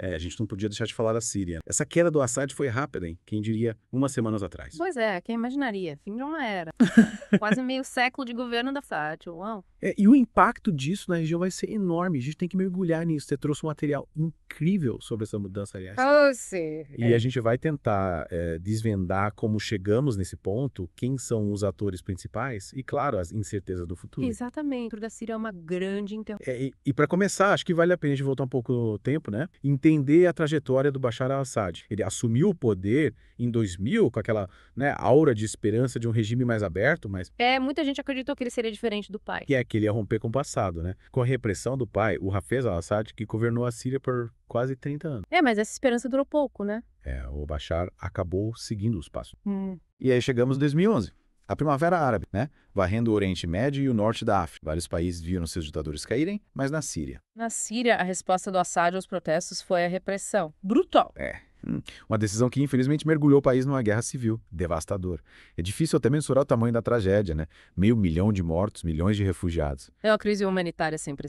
A gente não podia deixar de falar da Síria. Essa queda do Assad foi rápida, hein? Quem diria, umas semanas atrás. Pois é, quem imaginaria? Fim de uma era. Quase meio século de governo da Assad. Uau. E o impacto disso na região vai ser enorme. A gente tem que mergulhar nisso. Você trouxe um material incrível sobre essa mudança, aliás. Oh, sim. E a gente vai tentar desvendar como chegamos nesse ponto, quem são os atores principais e, claro, as incertezas do futuro. Exatamente. O da Síria é uma grande interrogação. E para começar, acho que vale a pena a gente voltar um pouco no tempo, né? Entender a trajetória do Bashar al-Assad. Ele assumiu o poder em 2000 com aquela, né, aura de esperança de um regime mais aberto, mas Muita gente acreditou que ele seria diferente do pai. que ele ia romper com o passado, né? Com a repressão do pai, o Hafez al-Assad, que governou a Síria por quase 30 anos. Mas essa esperança durou pouco, né? O Bashar acabou seguindo os passos. E aí chegamos em 2011. A Primavera Árabe, né? Varrendo o Oriente Médio e o Norte da África. Vários países viram seus ditadores caírem, mas na Síria. Na Síria, a resposta do Assad aos protestos foi a repressão. Brutal. Uma decisão que infelizmente mergulhou o país numa guerra civil, devastadora. É difícil até mensurar o tamanho da tragédia, né? 500 mil de mortos, milhões de refugiados. É uma crise humanitária sempre.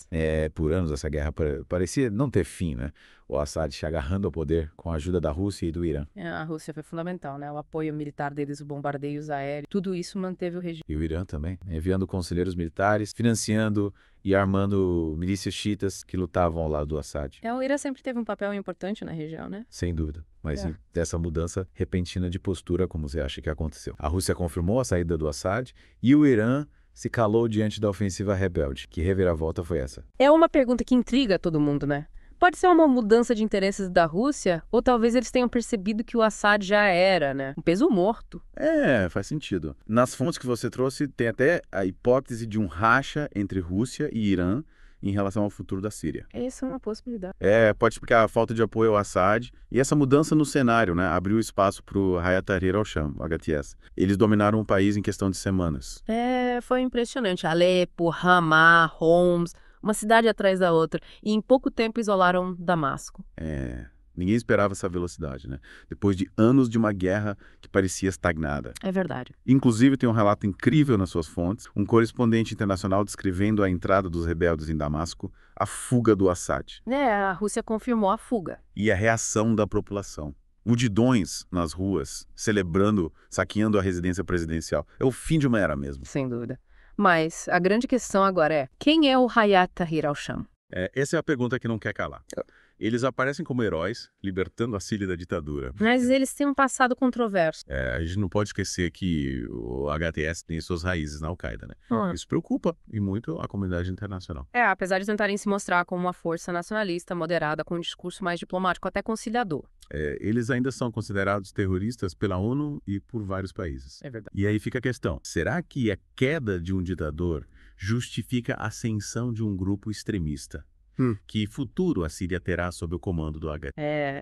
Por anos essa guerra parecia não ter fim, né? O Assad se agarrando ao poder com a ajuda da Rússia e do Irã. A Rússia foi fundamental, né? O apoio militar deles, os bombardeios aéreos, tudo isso manteve o regime. E o Irã também, enviando conselheiros militares, financiando e armando milícias xiitas que lutavam ao lado do Assad. O Irã sempre teve um papel importante na região, né? Sem dúvida. Mas dessa mudança repentina de postura, como você acha que aconteceu? A Rússia confirmou a saída do Assad e o Irã se calou diante da ofensiva rebelde. Que reviravolta foi essa? É uma pergunta que intriga todo mundo, né? Pode ser uma mudança de interesses da Rússia, ou talvez eles tenham percebido que o Assad já era, né? Um peso morto. Faz sentido. Nas fontes que você trouxe, tem até a hipótese de um racha entre Rússia e Irã em relação ao futuro da Síria. Essa é uma possibilidade. Pode explicar a falta de apoio ao Assad e essa mudança no cenário, né? Abriu espaço para o Hayat Tahrir al-Sham, o HTS. Eles dominaram o país em questão de semanas. Foi impressionante. Alepo, Ramá, Homs, uma cidade atrás da outra. E em pouco tempo isolaram Damasco. Ninguém esperava essa velocidade, né? Depois de anos de uma guerra que parecia estagnada. É verdade. Inclusive, tem um relato incrível nas suas fontes, um correspondente internacional descrevendo a entrada dos rebeldes em Damasco, a fuga do Assad. A Rússia confirmou a fuga. E a reação da população. Multidões nas ruas, celebrando, saqueando a residência presidencial. É o fim de uma era mesmo. Sem dúvida. Mas a grande questão agora é, quem é o Hayat Tahrir al-Sham? Essa é a pergunta que não quer calar. Eles aparecem como heróis, libertando a Síria da ditadura. Mas eles têm um passado controverso. A gente não pode esquecer que o HTS tem suas raízes na Al-Qaeda, né? Isso preocupa e muito a comunidade internacional. Apesar de tentarem se mostrar como uma força nacionalista, moderada, com um discurso mais diplomático, até conciliador. Eles ainda são considerados terroristas pela ONU e por vários países. É verdade. E aí fica a questão, será que a queda de um ditador justifica a ascensão de um grupo extremista? Que futuro a Síria terá sob o comando do HTS?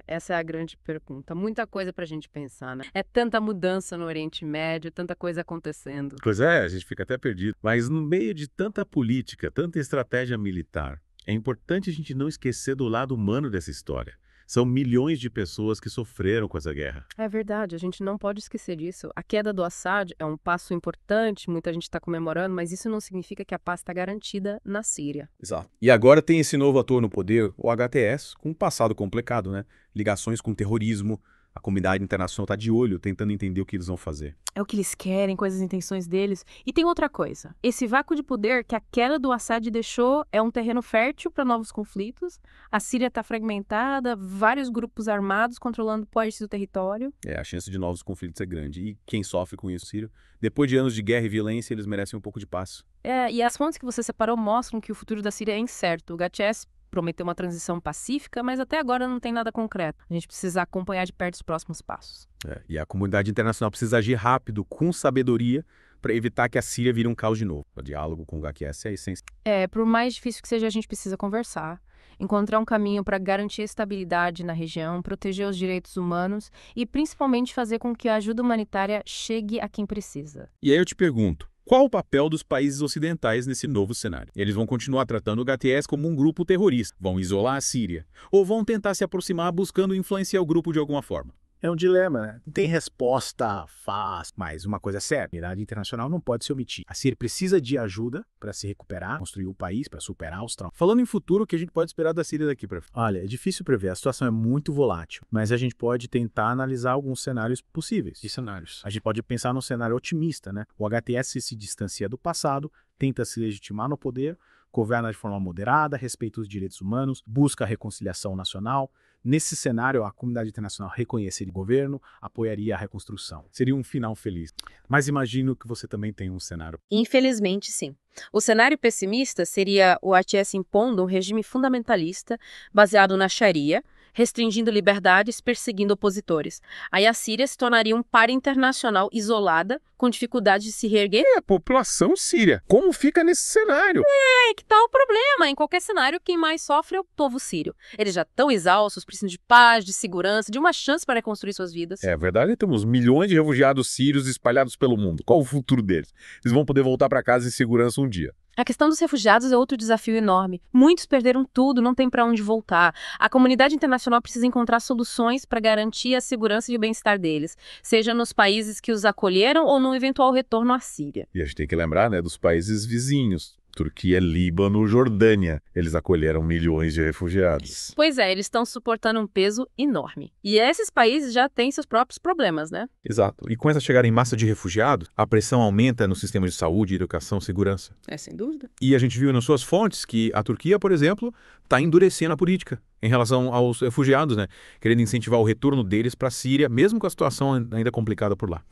Essa é a grande pergunta. Muita coisa pra gente pensar, né? É tanta mudança no Oriente Médio, tanta coisa acontecendo. Pois a gente fica até perdido. Mas no meio de tanta política, tanta estratégia militar, é importante a gente não esquecer do lado humano dessa história. São milhões de pessoas que sofreram com essa guerra. É verdade, a gente não pode esquecer disso. A queda do Assad é um passo importante, muita gente está comemorando, mas isso não significa que a paz está garantida na Síria. Exato. E agora tem esse novo ator no poder, o HTS, com um passado complicado, né? Ligações com terrorismo. A comunidade internacional está de olho, tentando entender o que eles vão fazer. É o que eles querem, quais as intenções deles. E tem outra coisa. Esse vácuo de poder que a queda do Assad deixou é um terreno fértil para novos conflitos. A Síria está fragmentada, vários grupos armados controlando partes do território. A chance de novos conflitos é grande. E quem sofre com isso, Sírio? Depois de anos de guerra e violência, eles merecem um pouco de paz. E as fontes que você separou mostram que o futuro da Síria é incerto. O HTS prometeu uma transição pacífica, mas até agora não tem nada concreto. A gente precisa acompanhar de perto os próximos passos. E a comunidade internacional precisa agir rápido, com sabedoria, para evitar que a Síria vire um caos de novo. O diálogo com o HTS é essencial. Por mais difícil que seja, a gente precisa conversar, encontrar um caminho para garantir a estabilidade na região, proteger os direitos humanos e principalmente fazer com que a ajuda humanitária chegue a quem precisa. E aí eu te pergunto, qual o papel dos países ocidentais nesse novo cenário? Eles vão continuar tratando o HTS como um grupo terrorista, vão isolar a Síria, ou vão tentar se aproximar buscando influenciar o grupo de alguma forma? É um dilema, né? Não tem resposta fácil, mas uma coisa é certa, a comunidade internacional não pode se omitir. A Síria precisa de ajuda para se recuperar, construir o país, para superar os traumas. Falando em futuro, o que a gente pode esperar da Síria daqui para frente? Olha, é difícil prever, a situação é muito volátil, mas a gente pode tentar analisar alguns cenários possíveis. Que cenários? A gente pode pensar num cenário otimista, né? O HTS se distancia do passado, tenta se legitimar no poder, governa de forma moderada, respeita os direitos humanos, busca a reconciliação nacional. Nesse cenário, a comunidade internacional reconheceria o governo, apoiaria a reconstrução. Seria um final feliz. Mas imagino que você também tem um cenário. Infelizmente, sim. O cenário pessimista seria o HTS impondo um regime fundamentalista baseado na Sharia, restringindo liberdades, perseguindo opositores. Aí a Síria se tornaria um par internacional isolada, com dificuldade de se reerguer. É a população síria. Como fica nesse cenário? É que tá o problema. Em qualquer cenário, quem mais sofre é o povo sírio. Eles já estão exaustos, precisam de paz, de segurança, de uma chance para reconstruir suas vidas. É verdade, temos milhões de refugiados sírios espalhados pelo mundo. Qual o futuro deles? Eles vão poder voltar para casa em segurança um dia. A questão dos refugiados é outro desafio enorme. Muitos perderam tudo, não tem para onde voltar. A comunidade internacional precisa encontrar soluções para garantir a segurança e o bem-estar deles, seja nos países que os acolheram ou no eventual retorno à Síria. E a gente tem que lembrar, né, dos países vizinhos. Turquia, Líbano, Jordânia. Eles acolheram milhões de refugiados. Pois é, eles estão suportando um peso enorme. E esses países já têm seus próprios problemas, né? Exato. E com essa chegada em massa de refugiados, a pressão aumenta no sistema de saúde, educação, segurança. É, sem dúvida. E a gente viu nas suas fontes que a Turquia, por exemplo, está endurecendo a política em relação aos refugiados, né? Querendo incentivar o retorno deles para a Síria, mesmo com a situação ainda complicada por lá.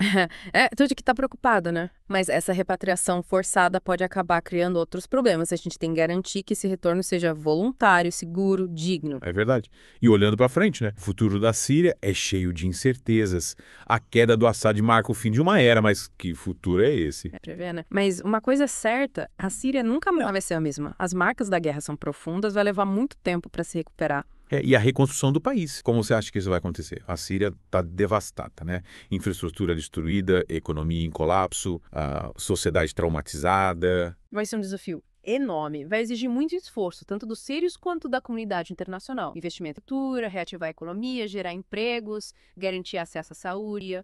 Tudo que tá preocupado, né? Mas essa repatriação forçada pode acabar criando outros problemas. A gente tem que garantir que esse retorno seja voluntário, seguro, digno. É verdade. E olhando para frente, né? O futuro da Síria é cheio de incertezas. A queda do Assad marca o fim de uma era, mas que futuro é esse? É pra ver, né? Mas uma coisa é certa, a Síria nunca mais vai ser a mesma. As marcas da guerra são profundas, vai levar muito tempo para se recuperar. E a reconstrução do país. Como você acha que isso vai acontecer? A Síria está devastada, né? Infraestrutura destruída, economia em colapso, a sociedade traumatizada. Vai ser um desafio enorme. Vai exigir muito esforço, tanto dos sírios quanto da comunidade internacional. Investimento em cultura, reativar a economia, gerar empregos, garantir acesso à saúde.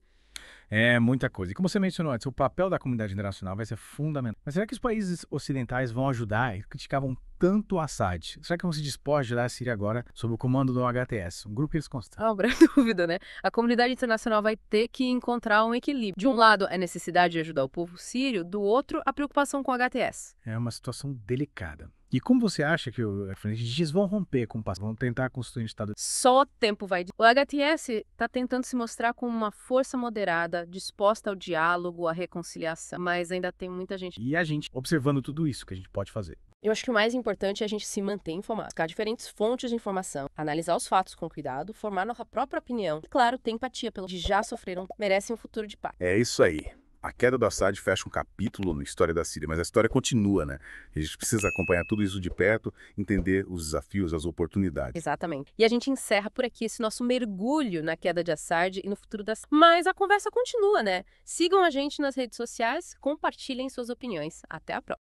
É muita coisa. E como você mencionou antes, o papel da comunidade internacional vai ser fundamental. Mas será que os países ocidentais vão ajudar? Eles criticavam tanto o Assad. Será que vão se dispor a ajudar a Síria agora sob o comando do HTS? Um grupo que eles constam. Obra dúvida, né? A comunidade internacional vai ter que encontrar um equilíbrio. De um lado, a necessidade de ajudar o povo sírio, do outro, a preocupação com o HTS. É uma situação delicada. E como você acha que os frentes vão romper com o passado? Vão tentar construir um Estado? Só o tempo vai... O HTS está tentando se mostrar como uma força moderada, disposta ao diálogo, à reconciliação, mas ainda tem muita gente... E a gente, observando tudo isso, que a gente pode fazer? Eu acho que o mais importante é a gente se manter informado, buscar diferentes fontes de informação, analisar os fatos com cuidado, formar nossa própria opinião e, claro, ter empatia pelos que já sofreram, merecem um futuro de paz. É isso aí. A queda do Assad fecha um capítulo na história da Síria, mas a história continua, né? A gente precisa acompanhar tudo isso de perto, entender os desafios, as oportunidades. Exatamente. E a gente encerra por aqui esse nosso mergulho na queda de Assad e no futuro da Síria. Mas a conversa continua, né? Sigam a gente nas redes sociais, compartilhem suas opiniões. Até a próxima.